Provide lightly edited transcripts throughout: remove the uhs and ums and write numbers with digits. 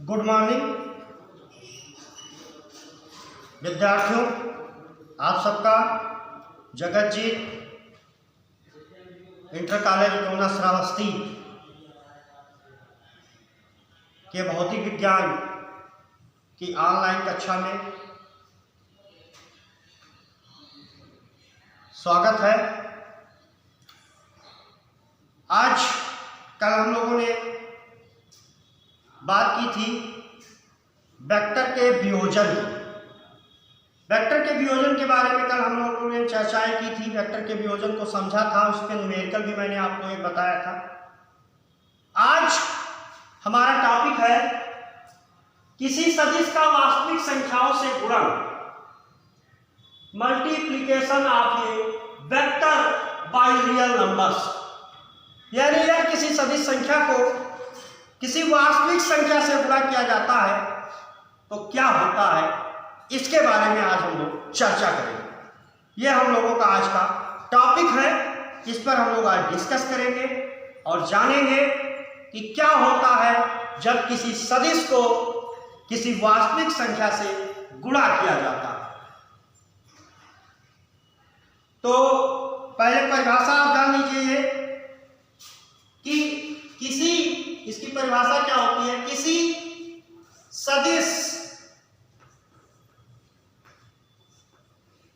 Good morning विद्यार्थियों, आप सबका जगतजीत इंटर कॉलेज कोना श्रावस्ती के भौतिक विज्ञान की ऑनलाइन कक्षा में स्वागत है। आज कल हम लोगों ने बात की थी वेक्टर के वियोजन की। वेक्टर के वियोजन के बारे में कल हम लोगों ने चर्चाएं की थी, वेक्टर के वियोजन को समझा था, उसके न्यूमेरिकल भी मैंने आपको एक बताया था। आज हमारा टॉपिक है किसी सदिश का वास्तविक संख्याओं से गुणन, multiplication of A vector by real numbers. यानी यदि किसी सदिश संख्या को किसी वास्तविक संख्या से गुणा किया जाता है तो क्या होता है, इसके बारे में आज हम लोग चर्चा करेंगे। यह हम लोगों का आज का टॉपिक है। इस पर हम लोग आज डिस्कस करेंगे और जानेंगे कि क्या होता है जब किसी सदिश को किसी वास्तविक संख्या से गुणा किया जाता है। तो पहले परिभाषा आप जान लीजिए कि इसकी परिभाषा क्या होती है। किसी सदिश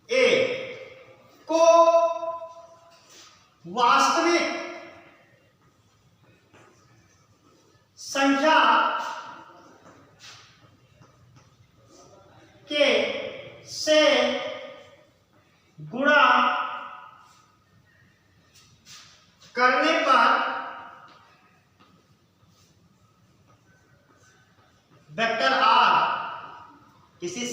ए को वास्तविक संख्या के से गुणा करने पर वेक्टर आर किसी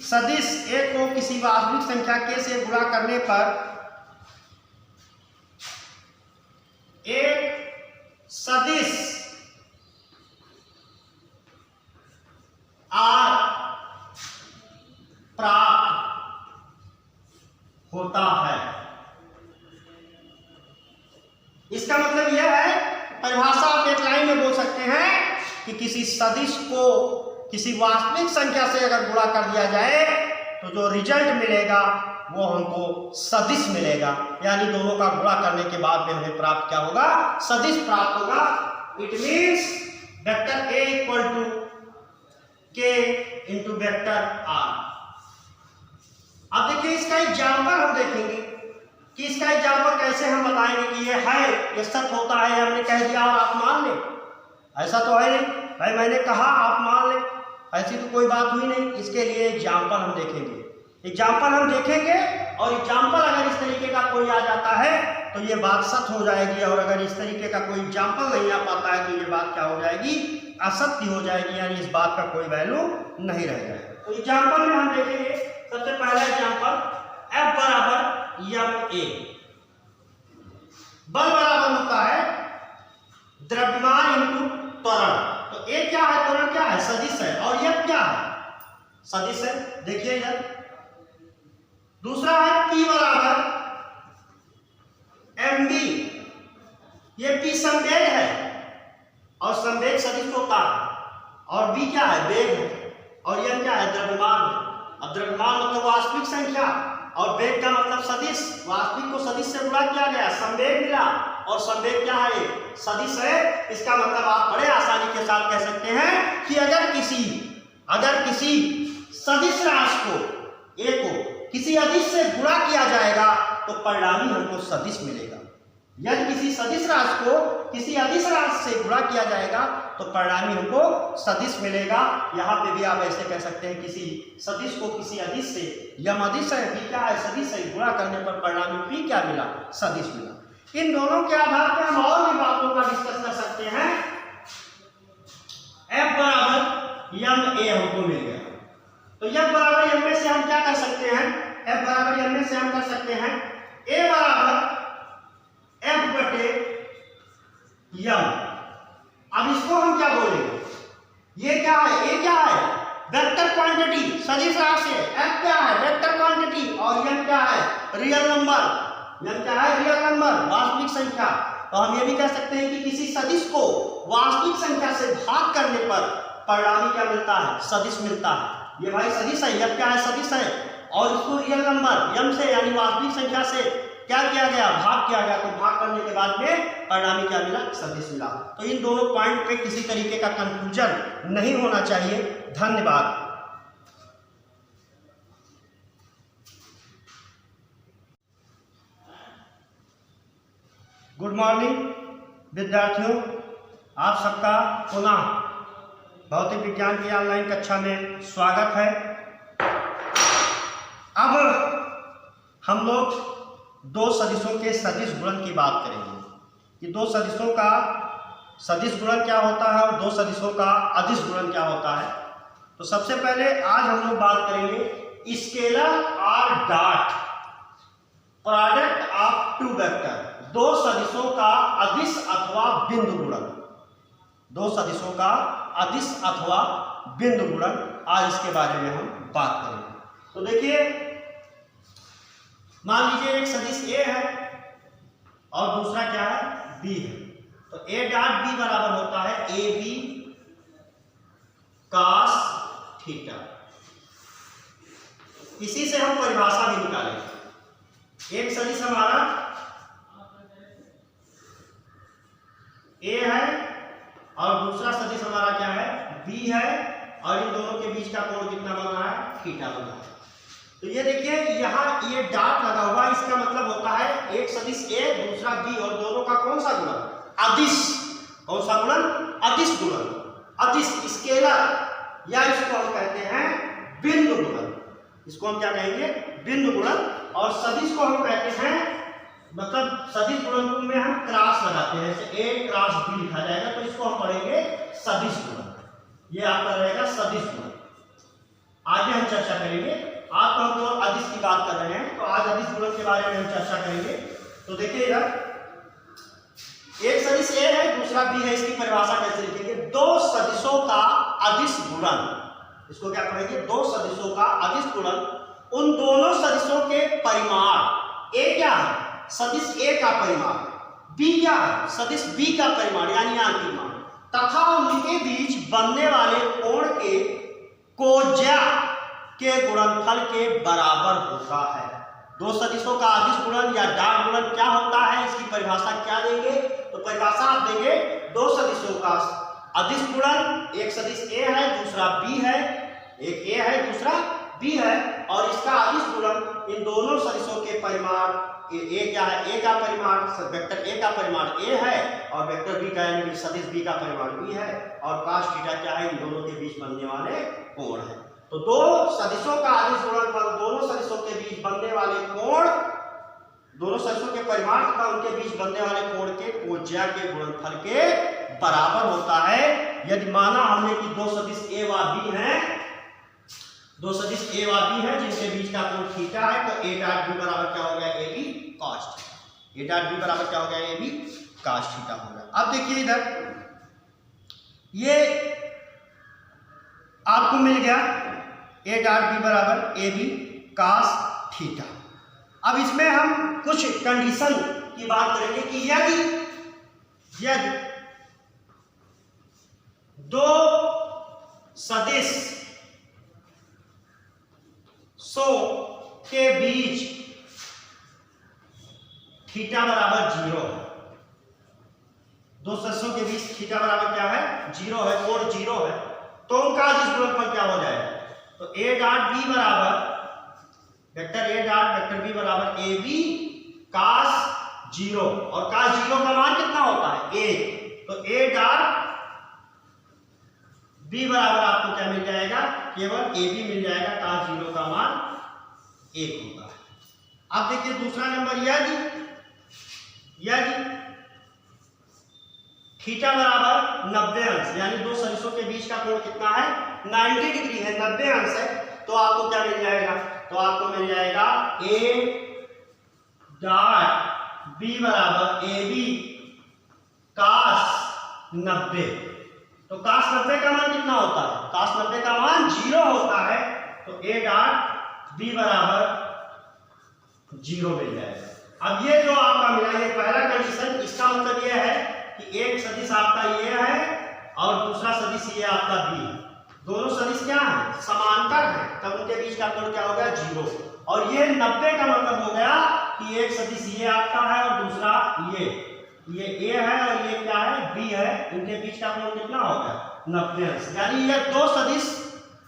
सदिश ए को किसी वास्तविक संख्या के से गुणा करने पर एक सदिश आर प्राप्त होता है। इसका मतलब यह है, परिभाषा आप एक लाइन में बोल सकते हैं कि किसी सदिश को किसी वास्तविक संख्या से अगर गुणा कर दिया जाए तो जो रिजल्ट मिलेगा वो हमको सदिश मिलेगा। यानी दोनों का गुणा करने के बाद में हमें प्राप्त क्या होगा, सदिश प्राप्त होगा। It means vector A equal to K into vector R. अब देखिए इसका एग्जाम्पल हम देखेंगे कि इसका एग्जाम्पल कैसे हम बताएंगे कि ये है, ये सत्य होता है, हमने कह दिया और आप मान लें। ऐसा तो है नहीं भाई, मैंने कहा आप मान लें, ऐसी तो कोई बात हुई नहीं। इसके लिए एग्जाम्पल हम देखेंगे, एग्जाम्पल हम देखेंगे और एग्जाम्पल अगर इस तरीके का कोई आ जाता है तो ये बात सत्य हो जाएगी, और अगर इस तरीके का कोई एग्जाम्पल नहीं आ पाता है तो ये बात क्या हो जाएगी, असत्य हो जाएगी। यानी इस बात का कोई वैल्यू नहीं रह जाएगा। तो एग्जाम्पल में हम देखेंगे सबसे पहला एग्जाम्पल, F बराबर एम ए। बल बराबर होता है द्रव्यमान इंटू त्वरण। तो ए क्या है, त्वरण क्या है, सदिश है, और यह क्या है, सदिश है। देखिए इधर दूसरा है P बराबर एम बी। ये P संवेग है और संवेग सदिश होता है, और B क्या है, वेग है, और यह क्या है, द्रव्यमान है। अब द्रव्यमान मतलब वास्तविक संख्या और वेग का मतलब सदिश। वास्तविक को सदिश से गुणा किया गया, संवेग मिला, और संवेग क्या है, सदिश है। इसका मतलब आप बड़े आसानी के साथ कह सकते हैं कि अगर किसी सदिश राशि को ए को किसी अदिश से गुणा किया जाएगा तो परिणामी हमको सदिश मिलेगा। यदि किसी सदिश राशि को किसी अदिश राशि से गुणा किया जाएगा तो परिणामी हमको सदिश मिलेगा। यहाँ पे भी आप ऐसे कह सकते हैं, किसी सदिश को किसी अदिश से, यम अदिश है, बी क्या है, सदिश है, गुणा करने पर परिणामी पी क्या मिला, सदिश मिला। इन दोनों के आधार पर हम और भी बातों का डिस्कस कर सकते हैं। F बराबर एम ए हमको मिल गया, तो F बराबर एम ए से हम क्या कर सकते हैं, F बराबर एम ए से हम कर सकते हैं A बराबर F बटे एम। अब इसको हम क्या बोलेंगे, ये क्या है, ए क्या है, वेक्टर क्वांटिटी, सदिश राशि है। F क्या है, वेक्टर क्वांटिटी, और M क्या है, रियल नंबर। M क्या है, रियल नंबर, वास्तविक संख्या। तो हम ये भी कह सकते हैं कि किसी सदिश को वास्तविक संख्या से भाग करने पर परिणामी क्या मिलता है, सदिश मिलता है। ये भाई सदिश है, यह क्या है, सदिश है, और इसको रियल नंबर यम से यानी वास्तविक संख्या से क्या किया गया, भाग किया गया, तो भाग करने के बाद में परिणामी क्या मिला, सदिश मिला। तो इन दोनों पॉइंट पे किसी तरीके का कंफ्यूजन नहीं होना चाहिए। धन्यवाद। गुड मॉर्निंग विद्यार्थियों, आप सबका पुनः भौतिक विज्ञान की ऑनलाइन कक्षा में स्वागत है। अब हम लोग दो सदिशों के सदिश गुणन की बात करेंगे कि दो सदिशों का सदिश गुणन क्या होता है और दो सदिशों का अदिश गुणन क्या होता है। तो सबसे पहले आज हम लोग बात करेंगे स्केलर और dot product of two vector, दो सदिशों का अदिश अथवा बिंदु गुणन, दो सदिशों का अदिश अथवा बिंदु गुणन, आज इसके बारे में हम बात करेंगे। तो देखिए, मान लीजिए एक सदिश ए है और दूसरा क्या है, बी है। तो ए डॉट बी बराबर होता है ए बी कॉस थीटा। इसी से हम परिभाषा भी निकालेंगे। एक सदिश हमारा ए है और दूसरा सदिश हमारा क्या है, बी है, और इन दोनों के बीच का कोण कितना बन रहा है, थीटा बन रहा है। तो ये देखिए, यहाँ ये डॉट लगा हुआ, इसका मतलब होता है एक सदिश ए दूसरा बी और दोनों का कौन सा गुणन, अदिश। कौन सा गुणन, अदिश गुणन, अदिश स्केलर, या इसको हम कहते हैं बिंदु गुणन। इसको हम क्या कहेंगे, बिंदु गुणन। और सदिश को हम कहते हैं, मतलब सदिश गुणन में हम क्रॉस लगाते हैं, जैसे ए क्रॉस बी लिखा जाएगा, तो इसको हम पढ़ेंगे सदिश गुणन। ये आपका रहेगा सदिश गुणन। आगे हम चर्चा करेंगे। आज तो हम लोग अदिश की बात कर रहे हैं, तो आज अदिश गुणन के बारे में हम चर्चा करेंगे। तो देखिए इधर एक सदिश ए है दूसरा बी है, इसकी परिभाषा कैसे लिखेंगे, दो सदिशों का अदिश गुणन। इसको क्या पढ़ेंगे, दो सदिशों का अदिश गुणन। उन दोनों सदिशों के परिमाण, ए क्या है, सदिश ए का परिमाण, बी क्या है, सदिश बी का परिमाण यानी यहाँ की मान, तथा उनके बीच बनने वाले कोण के कोज्या के गुणनफल के बराबर होता है। दो सदिशों का अदिश गुणन या डॉट गुणन क्या होता है, इसकी परिभाषा क्या देंगे, तो परिभाषा आप देंगे, दो सदिशों का अदिश गुणन, एक सदिश ए है दूसरा बी है, एक ए है दूसरा बी है, और इसका अदिश गुणन इन दोनों सदिशों के परिमाण, ए क्या है, ए का परिमाण, वेक्टर ए का परिमाण ए है, और वेक्टर बी का यानी सदिश बी का परिमाण बी है, और cos थीटा क्या है, इन दोनों के बीच बनने वाले कोण है। तो दो सदिशों का अदिश गुणनफल, दोनों सदिशों के बीच बनने वाले कोण, दोनों सदिशों के परिमाण तथा उनके बीच बनने वाले कोण के कोज्या के गुणनफल के बराबर होता है। यदि माना हमने कि दो सदिश ए व बी हैं, दो सदिश ए व बी है जिनके बीच का कोण थीटा है, तो ए डॉट बी बराबर क्या हो गया, A B cos theta. A dot B बराबर क्या हो गया, ए बी कॉस थीटा हो गया। अब देखिए इधर ये आपको मिल गया ए डॉट बी बराबर ए बी कॉस थीटा। अब इसमें हम कुछ कंडीशन की बात करेंगे कि यदि दो सदिश के बीच थीटा बराबर 0 है, दो सदिशों के बीच थीटा बराबर क्या है, 0 है, कोण 0 है, तो उनका अदिश गुणनफल क्या हो जाएगा, तो ए डॉट बी बराबर vector A dot vector B बराबर ए बी कॉस 0, और कॉस 0 का मान कितना होता है, 1, तो ए डॉट बी बराबर आपको क्या मिल जाएगा, केवल ए बी मिल जाएगा, cos 0 का मान 1 होगा। अब देखिए दूसरा नंबर, यदि थीटा बराबर 90 अंश, यानी दो सदिशों के बीच का कोण कितना है, 90 डिग्री है, 90 अंश है, तो आपको क्या मिल जाएगा, तो आपको मिल जाएगा ए डॉट बी बराबर ए बी cos 90। तो cos 90 का मान कितना होता है, cos 90 का मान 0 होता है, तो ए डॉट बी बराबर 0 मिल जाएगा। अब ये जो आपका मिला, ये पहला कंडीशन, इसका मतलब ये है कि एक सदिश आपका ये है और दूसरा सदिश ये आपका बी है। दोनों सदिश क्या है? समांतर है, तब उनके बीच का कोण क्या हो गया? 0। और ये 90 का मतलब हो गया कि एक सदिश ये आपका है और दूसरा ये ए है और ये क्या है? बी है। इनके बीच का कोण कितना हो गया? 90 अंश। यानी ये दो सदिश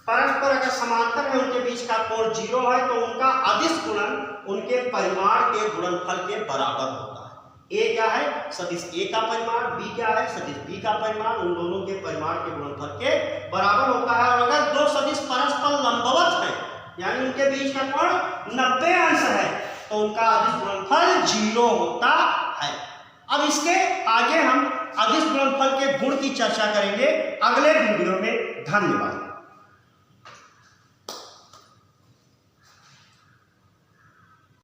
परस्पर अगर समांतर है, उनके बीच का कोण 0 है, तो उनका अदिश गुणन उनके परिमाण के गुणनफल के बराबर होता है। ए क्या है? सदिश ए का परिमाण, बी क्या है? सदिश बी का परिमाण, उन दोनों के परिमाण के गुणनफल के बराबर होता है। और अगर दो सदिश परस्पर लंबवत है, यानी उनके बीच का कोण 90 अंश है, तो उनका अदिश गुणनफल 0 होता है। अब इसके आगे हम अदिश गुणनफल के गुण की चर्चा करेंगे अगले वीडियो में। धन्यवाद।